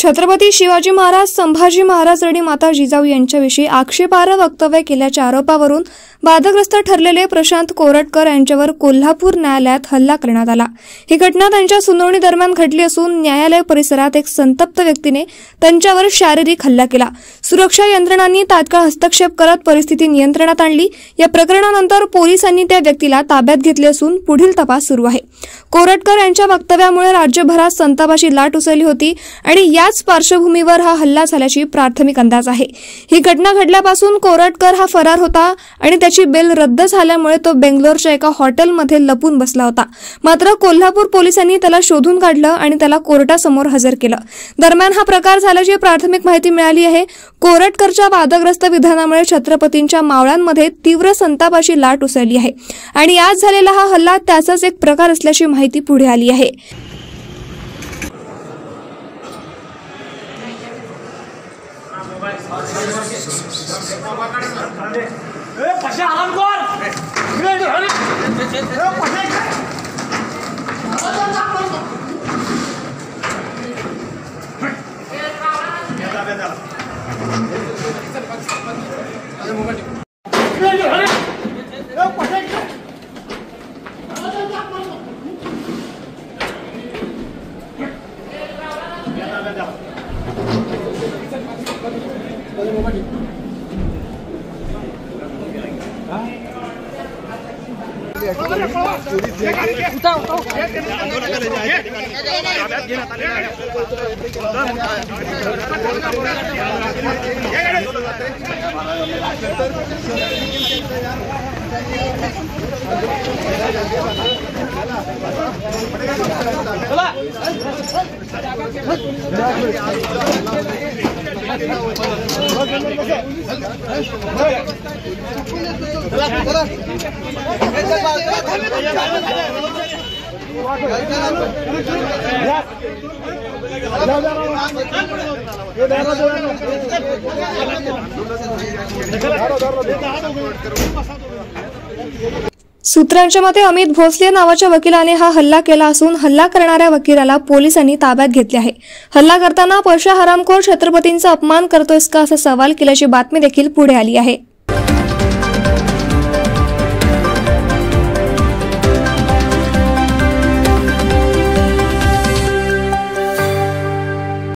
छत्रपती शिवाजी महाराज, संभाजी महाराज आणि माता जिजाऊ यांच्याविषयी आक्षेपार्ह वक्तव्य केल्याच्या आरोपावरून वादग्रस्त ठरलेले प्रशांत कोरटकर यांच्यावर कोल्हापूर न्यायालयात हल्ला करण्यात आला। ही घटना त्यांच्या सुनावणी दरम्यान घडली असून न्यायालय परिसरात एक संतप्त व्यक्तीने त्यांच्यावर शारीरिक हल्ला केला। सुरक्षा यंत्रणांनी तात्काळ हस्तक्षेप करत परिस्थिती नियंत्रणात आणली। या प्रकरणानंतर पोलिसांनी त्या व्यक्तीला ताब्यात घेतले असून पुढील तपास सुरू आहे। कोरटकर यांच्या वक्तव्यामुळे राज्यभरात संतापाची लाट उसळली होती आणि याच पार्श्वभूमीवर हा हल्ला झाल्याची प्राथमिक अंदाज आहे। ही घटना घडल्यापासून कोरटकर हा फरार होता आणि त्याची बेल रद्द झाल्यामुळे तो बेंगलोरच्या एका हॉटेलमध्ये लपून बसला होता। मात्र कोल्हापूर पोलिसांनी त्याला शोधून काढलं आणि त्याला कोर्टासमोर हजर केलं। दरम्यान हा प्रकार झाल्याची प्राथमिक माहिती मिळाली आहे। कोरटकरच्या वादग्रस्त विधानामुळे छत्रपतींच्या मावळ्यांमध्ये तीव्र संतापाची लाट उसळली आहे आणि आज झालेला हा हल्ला त्याचाच एक प्रकार असल्याची माहिती पुढे आली आहे। सूत्रांच्या मते अमित भोसले नावाच्या वकिलाने हा हल्ला केला असून हल्ला करणाऱ्या वकिलाला पोलिसांनी ताब्यात घेतले आहे। हल्ला करताना पैसा हरामखोर छत्रपतींचा अपमान करतोयस का असा सवाल केल्याची बातमी देखील पुढे आली आहे।